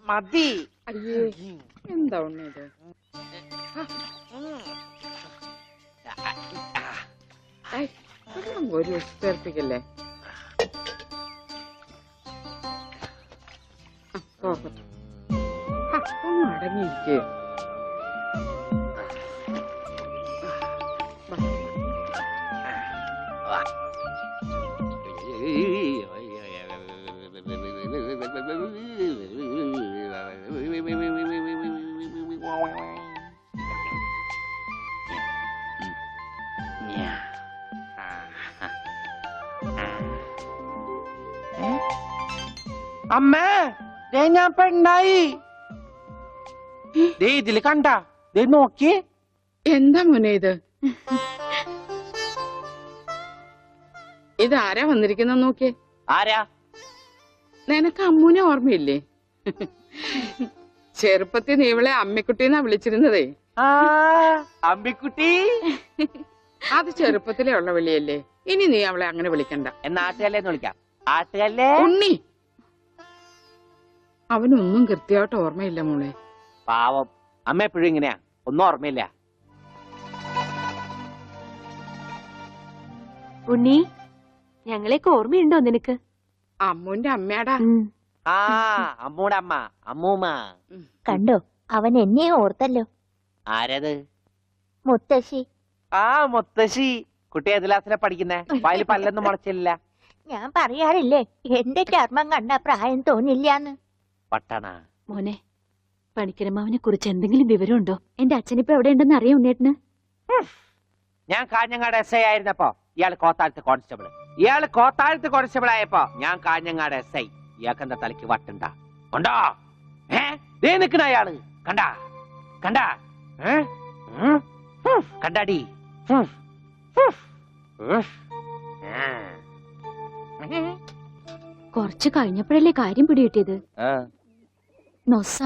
മതി. അയ്യേ, എന്താ ഉണ്ണീത്? ഒരു ചേർപ്പിക്കല്ലേ? ഒന്ന് അടങ്ങിയിരിക്കേ. അമ്മേ, ഞാൻ പെണ്ണായി. ഇതില് കണ്ട നോക്കി. എന്താ മോനെ ഇത്? ഇതാരാ വന്നിരിക്കുന്ന നോക്കിയേ. ആരാ? നിനക്ക് അമ്മൂനെ ഓർമ്മയില്ലേ? ചെറുപ്പത്തിൽ നീ ഇവളെ അമ്മിക്കുട്ടീന്നാ വിളിച്ചിരുന്നതേ. അമ്മിക്കുട്ടി. അത് ചെറുപ്പത്തിലേ ഉള്ള വിളിയല്ലേ. ഇനി നീ അവളെ അങ്ങനെ വിളിക്കണ്ട. എന്നാ ആട്ടുകല്ലേന്ന് വിളിക്കാം. ആട്ടുകല്ലേ. ഉണ്ണി, അവനൊന്നും കൃത്യമായിട്ട് ഓർമ്മയില്ല മോളെ. പാവം അമ്മ എപ്പോഴും ഇങ്ങനെയാ, ഒന്നും ഓർമ്മയില്ല. ഉണ്ണി, ഞങ്ങളെയൊക്കെ ഓർമ്മയുണ്ടോ നിനക്ക്? അമ്മൂന്റെ അമ്മയാടാ. ആ, അമ്മൂടെ അമ്മ, അമ്മൂമ്മ. കണ്ടോ, അവൻ എന്നെ ഓർത്തല്ലോ. ആരത്? മുത്തശ്ശി. ആ, മുത്തശ്ശി. കുട്ടി ഏത് ക്ലാസ്സിലാ പഠിക്കുന്നേ? വായിൽ പല്ലൊന്നും മുളച്ചില്ല. ഞാൻ പറയാറില്ലേ, എന്റെ ചർമ്മം കണ്ട പ്രായം തോന്നില്ലാന്ന്. പട്ടണ മോനെ, പണിക്കരമാവിനെ കുറിച്ച് എന്തെങ്കിലും വിവരമുണ്ടോ? എന്റെ അച്ഛനിപ്പോ എവിടെയുണ്ടെന്ന് അറിയാം ഉണ്ണേട്ടന്? ഞാൻ കാഞ്ഞങ്ങാട് എസ് ഐ ആയിരുന്നപ്പോ ഇയാള് കോത്താഴത്ത് കോൺസ്റ്റബിൾ ആയപ്പോ ഞാൻ കാഞ്ഞങ്ങാട് എസ് ഐ. ഇയാൾക്കെന്താ തലയ്ക്ക് വട്ടുണ്ട? ഉണ്ടോ? ദേ നിക്കണ അയാള്. കണ്ടാ കണ്ടാ കണ്ടാടി. കുറച്ച് കഴിഞ്ഞപ്പോഴല്ലേ കാര്യം പിടികിട്ടിയത്. നൊസ.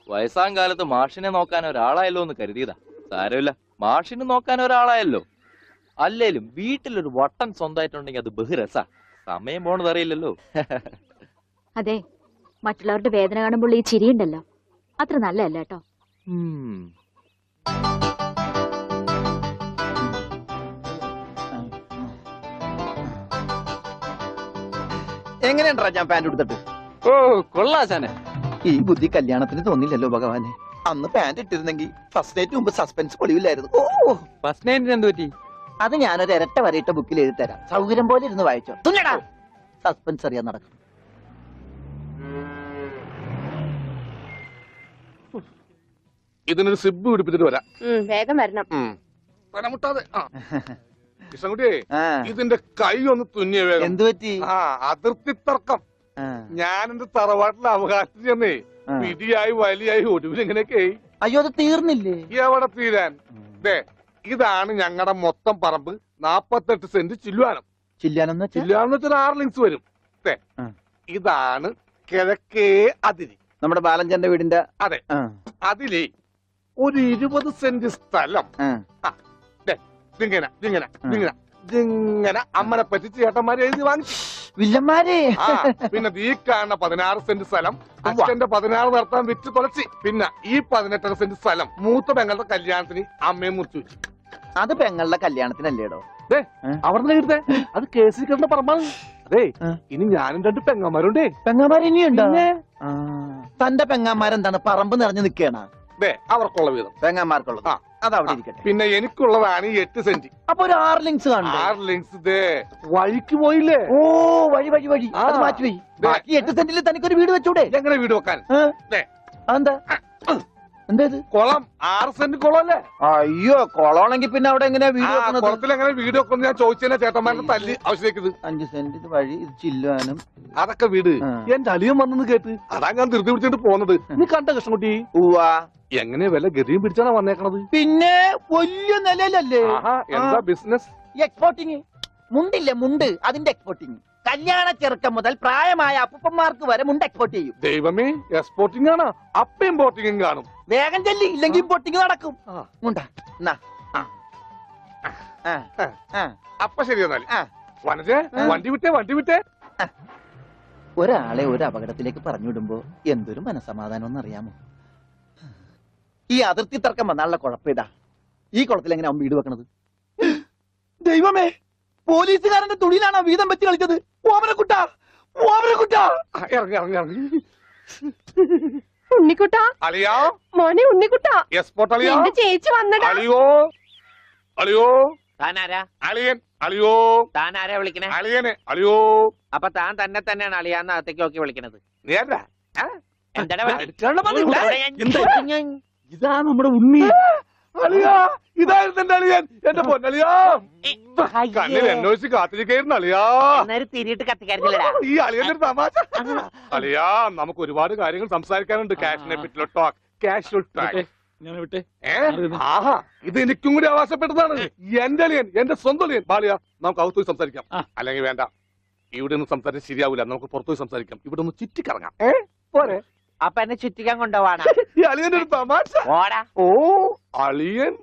വയസ്സാം കാലത്ത് മാഷിനെ നോക്കാൻ ഒരാളായല്ലോ എന്ന് കരുതിയതാ. സാരമില്ല, മാഷിനെ നോക്കാൻ ഒരാളായല്ലോ. അല്ലേലും വീട്ടിലൊരു വട്ടൻ സ്വന്തമായിട്ടുണ്ടെങ്കിൽ അത് ബഹുരസാ. സമയം പോണത് അറിയില്ലല്ലോ. അതെ, മറ്റുള്ളവരുടെ വേദന കാണുമ്പോൾ ഈ ചിരിയുണ്ടല്ലോ, അത്ര നല്ലതല്ല കേട്ടോ. എങ്ങനെയുണ്ടാ ഞാൻ പാന്റ് എടുത്തിട്ട്? ഓ കൊള്ളാശാനെ. ഈ ബുദ്ധി കല്യാണത്തിന് തോന്നില്ലല്ലോ ഭഗവാനെ. അന്ന് പാന്റ് ഇട്ടിരുന്നെങ്കിൽ ഫസ്റ്റ് നൈറ്റ് മുമ്പ് സസ്പെൻസ് പൊളിവില്ലായിരുന്നു. ഓ, ഫസ്റ്റ് നൈറ്റിന് എന്ത് പറ്റി? അത് ഞാനൊരു ഇരട്ട വരയിട്ട ബുക്കിൽ എഴുതി തരാം. സൗകര്യം പോലെ ഇരുന്ന് വായിച്ചോ. തുന്നടാ, സസ്പെൻസ് അറിയാൻ നടക്കും. ഇതിനൊരു സിബ് പിടിപ്പിച്ചിട്ട് വരാം. വേഗം വരണം. മുട്ടാതെ. കൃഷ്ണൻകുട്ടിയെ, ഇതിന്റെ കൈ ഒന്ന് തുന്നിയ വേഗം. എന്തു പറ്റി? അതിർത്തി തർക്കം. ഞാൻ എന്റെ തറവാട്ടിലെ അവകാശം ചെന്നേ പിടിയായി വലിയായി ഒടുവിൽ ഇങ്ങനെയൊക്കെ. അയ്യോ, അത് തീർന്നില്ലേ? എവിടെ തീരാൻ? ഇതാണ് ഞങ്ങളുടെ മൊത്തം പറമ്പ്. 48 സെന്റ് ചില്ലുവാനം. ചില്ലാനെന്ന് വെച്ചാൽ 6 ലിങ്സ് വരും. ഇതാണ് കിഴക്കേ അതിരി. നമ്മുടെ ബാലഞ്ചന്റെ വീടിന്റെ. അതെ, അതിലേ ഒരു 20 സെന്റ് സ്ഥലം ഇങ്ങനെ അമ്മനെ പറ്റി ചേട്ടന്മാരെ എഴുതി വാങ്ങിച്ചു. വില്ലന്മാരെ. പിന്നെ ഈ കാണുന്ന 16 സെന്റ് സ്ഥലം അച്ഛന്റെ 16 നടത്താൻ വിറ്റ് തുളച്ചി. പിന്നെ ഈ 18 സെന്റ് സ്ഥലം മൂത്ത പെങ്ങളുടെ കല്യാണത്തിന് അമ്മയെ മുറിച്ചു വെച്ചു. അത് പെങ്ങളുടെ കല്യാണത്തിനല്ലേടോ? അവിടെ എഴുതേ, അത് കേസിൽ കിടന്ന പറമ്പാണ്. അതെ, ഇനി ഞാനും 2 പെങ്ങന്മാരുണ്ടേ. പെങ്ങന്മാർ ഇനിയുണ്ടോ? തന്റെ പെങ്ങന്മാരെന്താണ് പറമ്പ് നിറഞ്ഞു നിൽക്കണ? അവർക്കുള്ള വീതം പെങ്ങന്മാർക്കുള്ളത് അതവിടെ ഇരിക്കട്ടെ. പിന്നെ എനിക്കുള്ളതാണ് 8 സെന്റ്. അപ്പൊ ഒരു 6 ലിങ്സ് കാണും. 6 ലിങ്സ് വഴിക്ക് പോയില്ലേ? ഓ, വഴി വഴി വഴി അത് മാറ്റിപ്പോയി. ബാക്കി 8 സെന്റിൽ തനിക്കൊരു വീട് വെച്ചൂടെ? എങ്ങനെ വീട് വെക്കാൻ? എന്താ എന്തേത്? കുളം 6 സെന്റ് കുളമല്ലേ? അയ്യോ, കുളമാണെങ്കിൽ പിന്നെ അവിടെ എങ്ങനെയാ വീട് വെക്കുന്നത്? കുളത്തിൽ എങ്ങനെ വീട് വെക്കുന്നത് ഞാൻ ചോദിച്ചതിനെ ചേട്ടന്മാരുടെ തല്ലി ആവശ്യത്തേക്ക്. 5 സെന്റ് ഇത് വഴി, ഇത് ചില്ലുവാനും. അതൊക്കെ വീട് എന്റെ അളിയൻ വന്നെന്ന് കേട്ട് അതാ ഞാൻ ധൃതി പിടിച്ചിട്ട് പോന്നത്. നീ കണ്ട കൃഷ്ണൻകുട്ടി? ഉവ്വാ. എങ്ങനെ വല്ല ഗതിയും പിടിച്ചാണ് വന്നേക്കണത്? പിന്നെ വലിയ നിലയിലല്ലേ? എന്താ ബിസിനസ്? എക്സ്പോർട്ടിങ്. മുണ്ടില്ലേ, മുണ്ട്, അതിന്റെ എക്സ്പോർട്ടിങ്. കല്യാണ ചെറുക്കം മുതൽ പ്രായമായ അപ്പൂപ്പന്മാർക്ക് വരെ മുണ്ട് എക്സ്പോർട്ട് ചെയ്യും. ദൈവമേ, എക്സ്പോർട്ടിംഗ് ആണ്. അപ്പ ഇമ്പോർട്ടിംഗും കാണും. വേഗം ചെല്ലി, ഇല്ലെങ്കിൽ ഇമ്പോർട്ടിംഗ് നടക്കും. മുണ്ട ആ, ആ. അപ്പൊ ശരി എന്നാല് ആ. വനജേ വണ്ടി വിട്ടേ ഒരാളെ ഒരു അപകടത്തിലേക്ക് പറഞ്ഞുവിടുമ്പോ എന്തൊരു മനസമാധാനം എന്നറിയാമോ? ഈ അതിർത്തി തർക്കം വന്നാലുള്ള കുഴപ്പമിതാ. ഈ കുളത്തിൽ എങ്ങനെ അവൻ വീട് വെക്കണത്? ദൈവമേ, പോലീസുകാരന്റെ തുണിയിലാണ് വീതം വെച്ച് കളിച്ചത്. ഓമനക്കുട്ടാ, ഓമനക്കുട്ടാ. ഇറങ്ങി ഉണ്ണിക്കുട്ടാ, അളിയാ മോനെ ഉണ്ണിക്കുട്ടാ, എസ്പോർട്ട് അളിയാ എന്റെ ചേച്ചി വന്നടാ. അളിയോ താനാരാ അളിയൻ അളിയോ താനാരാ വിളിക്കണേ? അളിയനെ അളിയോ. അപ്പൊ താൻ തന്നെ തന്നെയാണ് അളിയാന്ന് അകത്തേക്ക് നോക്കി വിളിക്കണത്. നീ ആരാ? എന്താടാ ഇതാ നമ്മുടെ ഉണ്ണി. അളിയാ, ഇതായിരുന്നു എന്റെ അളിയൻ, എന്റെ പൊന്നളിയാ. കണ്ണിൽ എന്നോച്ച് കാത്തിരിക്കായിരുന്നു അളിയാ. തിരിയിട്ട് കത്തിക്കാരില്ലടാ. ഈ അളിയന്റെ ഒരു തമാശ. അളിയാ, നമുക്ക് ഒരുപാട് കാര്യങ്ങൾ സംസാരിക്കാനുണ്ട്. കാഷിനെ പറ്റിയുള്ള ടോക്ക്, കാഷ്വൽ ടോക്ക്. ആഹാ, ഇത് എനിക്കും കൂടി അവകാശപ്പെട്ടതാണ്. എന്റെ അളിയൻ, എന്റെ സ്വന്തം അളിയൻ. ബാലിയ, നമുക്ക് അകത്ത് പോയി സംസാരിക്കാം. അല്ലെങ്കിൽ വേണ്ട, ഇവിടെ നിന്ന് സംസാരിച്ച് ശരിയാവില്ല. നമുക്ക് പുറത്തുപോയി സംസാരിക്കാം. ഇവിടെ ഒന്ന് ചുറ്റിക്കറങ്ങാം. പോരെ? അപ്പൊ എന്നെ ചുറ്റിക്കാൻ കൊണ്ടുപോവാണ്. ഈ അളിയന്റെ ഒരു തമാശ. ഓടാ. ഓ, അളിയൻ.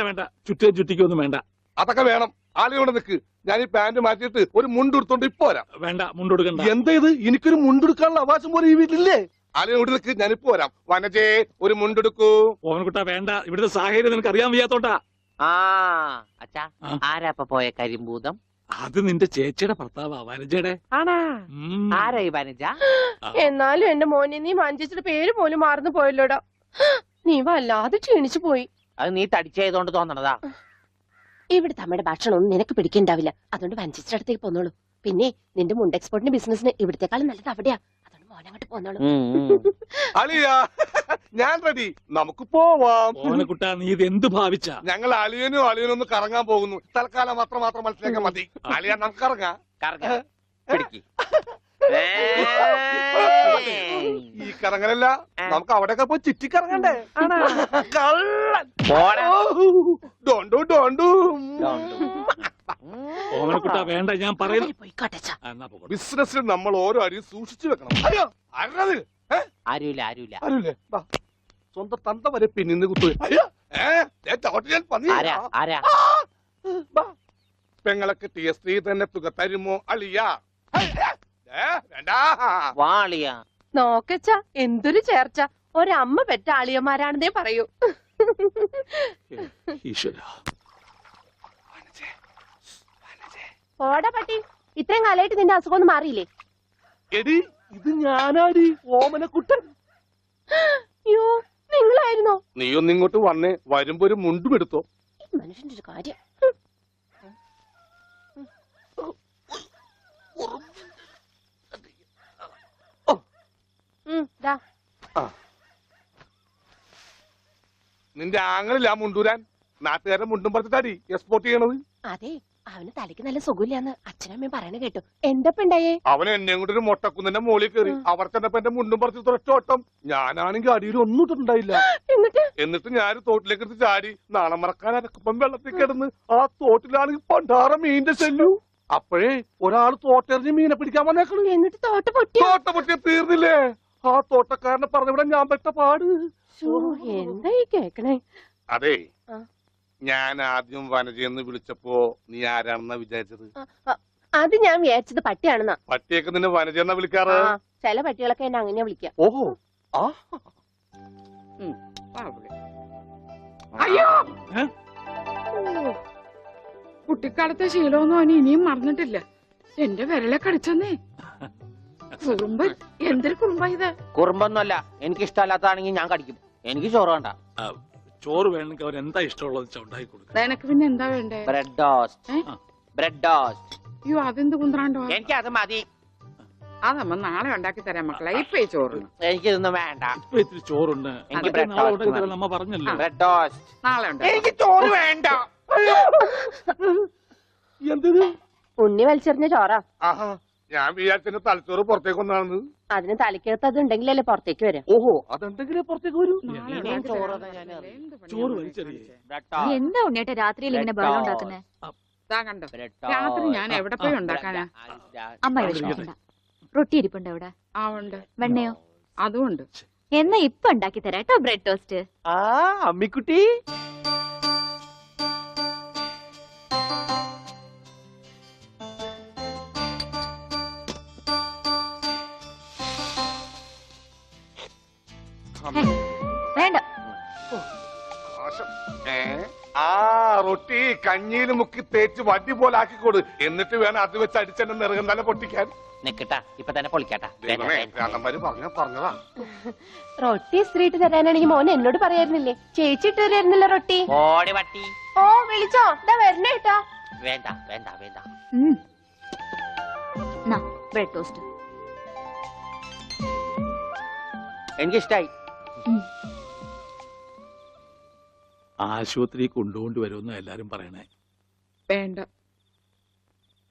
വേണ്ട ചുറ്റിക്കൊന്നും വേണ്ട. അതൊക്കെ വേണം. ആളിയോടെ നിക്ക്. ഞാൻ ഈ പാന്റ് മാറ്റിയിട്ട് ഒരു മുണ്ടെടുത്തോണ്ട് ഇപ്പൊ വരാം. വേണ്ട, മുണ്ടെടുക്കണ്ട. എന്താ ഇത്? എനിക്കൊരു മുണ്ടെടുക്കാനുള്ള അവകാശം പോലെ ഈ വീട്ടിലില്ലേ? ആളിയോട് നിക്ക്, ഞാനിപ്പോ വരാം. വനജേ, ഒരു മുണ്ടെടുക്കൂ. ഓവൻകുട്ടാ വേണ്ട, ഇവിടുത്തെ സാഹചര്യം നിനക്ക് അറിയാൻ വയ്യാത്തോട്ടാ. ആ അച്ഛാ, ആരാ ഇപ്പൊ പോയ കരിമ്പൂതം? അത് നിന്റെ ചേച്ചിയുടെ ഭർത്താവാ, വനജയുടെ. ആണാ? ആരാ ഈ വനജ? എന്നാലും എന്റെ മോനെ നീ മഞ്ചേച്ചിയുടെ പേര് പോലും മറന്നു പോയല്ലോടാ. നീ വല്ലാതെ ക്ഷീണിച്ചു പോയി. അത് നീ തടിച്ചതുകൊണ്ട് തോന്നണതാ. ഇവിടുത്തെ അമ്മയുടെ ഭക്ഷണം ഒന്നും നിനക്ക് പിടിക്കണ്ടാവില്ല. അതുകൊണ്ട് മഞ്ചേച്ചിയുടെ അടുത്തേക്ക് പോന്നോളൂ. പിന്നെ നിന്റെ മുണ്ട് എക്സ്പോർട്ടിന്റെ ബിസിനസിന് ഇവിടത്തെക്കാളും നല്ലത് അവിടെയാ. അതുകൊണ്ട് മോനങ്ങോട്ട് പോന്നോളൂ. അളിയാ, ഞാൻ റെഡി. നമുക്ക് പോവാം. ഓവൻകുട്ടാ, നീ ഇത് എന്ത് ഭാവിച്ചാ? ഞങ്ങൾ അളിയനും ഒന്ന് കറങ്ങാൻ പോകുന്നു. തൽക്കാലം മാത്രം മനസ്സിലാക്കാൻ മതി. അളിയാ, നമുക്ക് ഇറങ്ങാം. പിടിക്ക്. ഈ കറങ്ങലല്ല, നമുക്ക് അവിടെയൊക്കെ പോയി ചുറ്റിക്കറങ്ങണ്ടേ? കള്ളൻ. ഡോണ്ടു. ഓവൻകുട്ടാ വേണ്ട, ഞാൻ പറയുന്നു. പോയിക്കോട്ടെച്ചാ. ബിസിനസ്സിൽ നമ്മൾ ഓരോ അടിയും സൂക്ഷിച്ചു വെക്കണം. അയ്യോ, ആരത്? ആരുമില്ലേ? സ്വന്തം തന്ത വരെ പിന്നിന്ന് കുത്തു. അയ്യോ, ഞാൻ പന്നി. ആരാ? പെങ്ങളൊക്കെ സ്ത്രീ തന്നെ തുക തരുമോ അളിയാ? വേണ്ട. വാളിയാ. നോക്കച്ചാ, എന്തൊരു ചേർച്ച. ഒരമ്മ പെറ്റ ആളിയന്മാരാണെന്നേ പറയൂ. ഈശ്വര, ഓടാ പട്ടി, ഇത്രയും കാലമായിട്ട് നിന്റെ അസുഖം ഒന്നും മാറിയില്ലേ? എടി, ഇത് ഞാനാടി, ഓമനക്കുട്ടൻ. അയ്യോ, നിങ്ങളായിരുന്നോ? നീ ഒന്നിങ്ങോട്ട് വന്നേ. വരുമ്പോ ഒരു മുണ്ടും എടുത്തോ. ഈ മനുഷ്യന്റെ ഒരു കാര്യം. ദാ. നിന്റെ ആങ്ങളില്ല മുണ്ടൂരാൻ. നാട്ടുകാരെ മുണ്ടും പറിച്ചിട്ടാടി എക്സ്പോർട്ട് ചെയ്യണത്. അതെ, അവന് തലയ്ക്ക് നല്ല സുഖമില്ലാന്ന് അച്ഛനമ്മയും പറയണ കേട്ടു. എന്തപ്പ ഉണ്ടായേ? അവൻ എന്നെ കൊണ്ട് ഒരു മൊട്ടക്കുന്നിന്റെ മോളിൽ കയറി. അവർ ചെന്നപ്പോ എന്റെ മുണ്ടും പറിച്ച് ഒറ്റ ഓട്ടം. ഞാനാണെങ്കിൽ അടിയിൽ ഒന്നും ഇട്ടിട്ടുണ്ടായില്ല. എന്നിട്ട് ഞാൻ തോട്ടിലേക്ക് എടുത്ത് ചാടി. നാളെ മറക്കാൻ അരക്കപ്പം വെള്ളത്തിൽ കിടന്ന് ആ തോട്ടിലാണെങ്കിൽ പണ്ടാറ മീനിന്റെ ചെല്ലു. അപ്പോഴേ ഒരാൾ തോട്ടെറിഞ്ഞ് മീനെ പിടിക്കാൻ വന്നേക്കണു. എന്നിട്ട് തോട്ട പൊട്ടിയ തീർന്നില്ലേ? ആ തോട്ടക്കാരനെ പറഞ്ഞവിടെ ഞാൻ പെട്ട പാട്. എന്തായി കേക്കണേ? അതെ, ഞാൻ ആദ്യം വനജയെന്ന് വിളിച്ചപ്പോ നീ ആരാണെന്നാ വിചാരിച്ചത്? അത് ഞാൻ വിചാരിച്ചത് പട്ടിയാണെന്നാ. പട്ടിയൊക്കെ നിന്നെ വനജയെന്നാ വിളിക്കാറ്? ചില പട്ടികളൊക്കെ എന്നെ അങ്ങനെയാ വിളിക്കാം. ഓഹോ, ആ. അയ്യോ, കുട്ടിക്കാലത്തെ ശീലമൊന്നും അവന് ഇനിയും മറന്നിട്ടില്ല. എന്റെ വിരലെ കടിച്ചെന്നേ. കുറുമ്പൻ, എന്തൊരു കുറുമ്പ ഇത്? കുറുമ്പൊന്നുമല്ല. എനിക്ക് ഇഷ്ടമല്ലാത്തതാണെങ്കിൽ ഞാൻ കടിക്കും. എനിക്ക് ചോറ് വേണ്ട. ചോറ് വേണമെങ്കിൽ അവർ എന്താ ഇഷ്ടമുള്ളത് ഉണ്ടാക്കി കൊടുക്കും. നിനക്ക് പിന്നെ എന്താ വേണ്ടേ? Bread toast. അയ്യോ, അതെന്ത് കുന്ത്രാണ്ടോ? എനിക്ക് അത് മതി. അതമ്മ നാളെ ഉണ്ടാക്കി തരാം മക്കളെ. ഇപ്പൊ ഈ ചോറ് എനിക്കിതൊന്നും വേണ്ട. ഇപ്പൊ ഇത്തിരി ചോറുണ്ട്. എനിക്ക് ബ്രെഡ് ടോസ്റ്റ്. അമ്മ പറഞ്ഞല്ലോ. ബ്രെഡ് ടോസ്റ്റ് നാളെ ഉണ്ടാക്കി. എനിക്ക് ചോറ് വേണ്ട. എന്തിന്? ഉണ്ണി വലിച്ചെറിഞ്ഞ ചോറാ. ആഹാ, ഞാൻ വിചാരിച്ചെന്റെ തലച്ചോറ് പുറത്തേക്ക് ഒന്നാണെന്ന്. അതിന് തലക്കകത്ത് അത് ഉണ്ടെങ്കിലല്ലേ പുറത്തേക്ക് വരാം. ഓഹോ, അതെന്തെങ്കിലും പുറത്തേക്ക് വരൂ. നാളെ ഇനിയും ഉണ്ടാക്കി ചോറ് തരാം. ഞാൻ എന്ത് പണിയാ ചോറ് നീ വലിച്ചെറിയേ. കാണിച്ചേ? എന്താ ഉണ്ണിയേട്ടാ രാത്രിയിൽ ഇങ്ങനെ ബഹളം ഉണ്ടാക്കുന്നേ? ദാ കണ്ടോ, രാത്രി ഞാൻ എവിടെ പോയി ഉണ്ടാക്കാനാ? അമ്മ ഇവിടെ ഇരിക്കണ്ട. റൊട്ടി ഇരിപ്പുണ്ടോ ഇവിടെ? ആ ഉണ്ട്. വെണ്ണയോ? അതും ഉണ്ട്. എന്നാ ഇപ്പൊ ഉണ്ടാക്കി തരാം കേട്ടോ ബ്രെഡ് ടോസ്റ്റ്. അമ്മിക്കുട്ടി. വേണ്ട. ആ റൊട്ടി കഞ്ഞിയിൽ മുക്കി തേച്ച് വടി പോലെ ആക്കിക്കൊടു, എന്നിട്ട് വേണം അത് വെച്ച് അടിച്ചെന്നെ നിറകം തന്നെ പൊട്ടിക്കാൻ. നിക്കട്ടാ, ഇപ്പൊ തന്നെ പൊളിക്കാട്ടാ. പറഞ്ഞതാ. റൊട്ടി സ്ത്രീട്ട് തരാനാണെങ്കിൽ മോൻ എന്നോട് പറയായിരുന്നില്ലേ? ചേച്ചി ഇട്ട് തരായിരുന്നില്ല റൊട്ടി. ഓടി വട്ടി. ഓ വിളിച്ചോ, ഇതാ വരണേട്ടാ. വേണ്ട വേണ്ട വേണ്ട. Bread toast. എനിക്കിഷ്ടായി. ആശുപത്രി കൊണ്ടുകൊണ്ട് വരുമെന്ന് എല്ലാരും പറയണേ. വേണ്ട,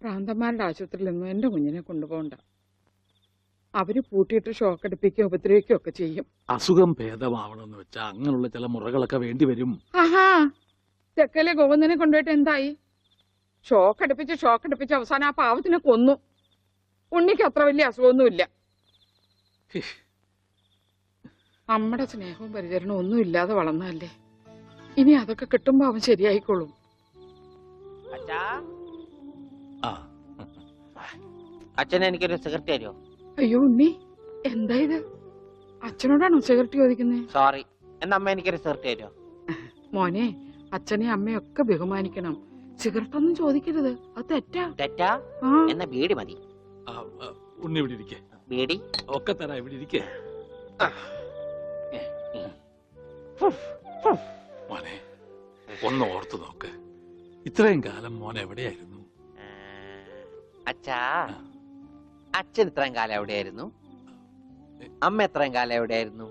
ഭ്രാന്തന്മാരുടെ ആശുപത്രിയിലൊന്നും എന്റെ കുഞ്ഞിനെ കൊണ്ടുപോകണ്ട. അവര് പൂട്ടിയിട്ട് ഷോക്ക് അടിപ്പിക്കുകയോ ഉപദ്രവിക്കുകയോ ഒക്കെ ചെയ്യും. അസുഖം ഭേദമാവണമെന്ന് വെച്ചാൽ അങ്ങനെയുള്ള ചില മുറകളൊക്കെ വേണ്ടി വരും. ആഹാ, തെക്കലെ ഗോവിന്ദനെ കൊണ്ടുപോയിട്ട് എന്തായി? ഷോക്ക് അടുപ്പിച്ച് അവസാനം ആ പാവത്തിനെ കൊന്നു. ഉണ്ണിക്ക് അത്ര വലിയ അസുഖമൊന്നുമില്ല. നമ്മുടെ സ്നേഹവും പരിചരണവും ഒന്നും ഇല്ലാതെ വളർന്നതല്ലേ. ഇനി അതൊക്കെ കിട്ടുമ്പോ അവൻ ശരിയായിക്കോളും. അച്ഛാ, ആ അച്ഛൻ എനിക്കൊരു സിഗരറ്റ് തരുമോ? അയ്യോ ഉണ്ണി, എന്താ ഇത്? അച്ഛനോടാണോ സിഗരറ്റ് ചോദിക്കുന്നേ? സോറി. എന്നാ അമ്മ എനിക്കൊരു സിഗരറ്റ് തരുമോ? മോനെ, അച്ഛനെ അമ്മയൊക്കെ ബഹുമാനിക്കണം. സിഗരറ്റ് ഒന്നും ചോദിക്കരുത്, അത് തെറ്റാ. തെറ്റാ? ആ, എന്നാ ബീഡി മതി. ഉണ്ണി ഇവിടെ ഇരിക്കേ. ബീഡി ഒക്കെ തരാ, ഇവിടെ ഇരിക്കേ. മോനെ ഒന്ന് ഓർത്തു നോക്ക്, ഇത്രയും കാലം മോൻ എവിടെയായിരുന്നു? അച്ഛാ, അച്ഛൻ ഇത്രയും കാലം എവിടെയായിരുന്നു? അമ്മ എത്രയും കാലം എവിടെയായിരുന്നു?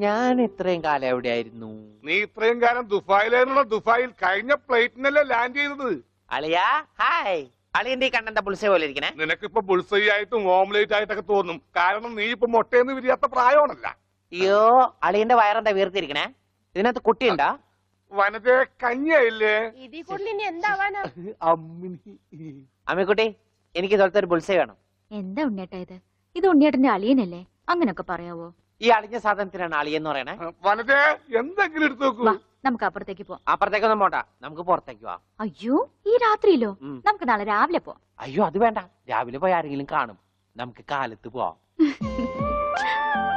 ഞാൻ ഇത്രയും കാലം എവിടെയായിരുന്നു? നീ ഇത്രയും കാലം ദുബായിലായിരുന്നുള്ള, ദുബായിൽ കഴിഞ്ഞ ഫ്ലൈറ്റിനല്ലേ ലാൻഡ് ചെയ്തത്. അളിയാ ഹായ്. അളിയന്റെ ഈ കണ്ണെന്താ പുളിസ പോലെ ഇരിക്കണേ? നിനക്കിപ്പോ ബുൾസൈ ആയിട്ടും ഓംലേറ്റ് ആയിട്ടൊക്കെ തോന്നും, കാരണം നീ ഇപ്പൊ മുട്ടയെന്ന് വിരിയാത്ത പ്രായമാണല്ല. അയ്യോ, അളിയന്റെ വയറെന്താ വീർത്തിരിക്കണേ? ഇതിനകത്ത് കുട്ടിയുണ്ടാ? വനജെ കഞ്ഞിയായില്ലേ? ഇതിൽ കൂടുതൽ ഇനി എന്താവാനാ? അമ്മിക്കുട്ടി, എനിക്ക് ഇതുപോലത്തെ ഒരു ബുൾസൈ വേണം. എന്താ ഉണ്ണിയേട്ടാ ഇത്? ഇത് ഉണ്ണിയേട്ടന്റെ അളിയനല്ലേ? അങ്ങനൊക്കെ പറയാവോ? ഈ അളിഞ്ഞ സാധനത്തിനാണ് അളിയെന്ന് പറയണേ. വനജെ എന്തെങ്കിലും എടുത്തു നോക്കൂ. വാ, നമുക്ക് അപ്പുറത്തേക്ക് പോവാം. അപ്പുറത്തേക്കൊന്നും പോണ്ട, നമുക്ക് പുറത്തേക്ക് പോവാം. അയ്യോ, ഈ രാത്രിയിലോ? ഉം. നമുക്ക് നാളെ രാവിലെ പോവാം. അയ്യോ അത് വേണ്ട, രാവിലെ പോയി ആരെങ്കിലും കാണും. നമുക്ക് കാലത്ത് പോവാം.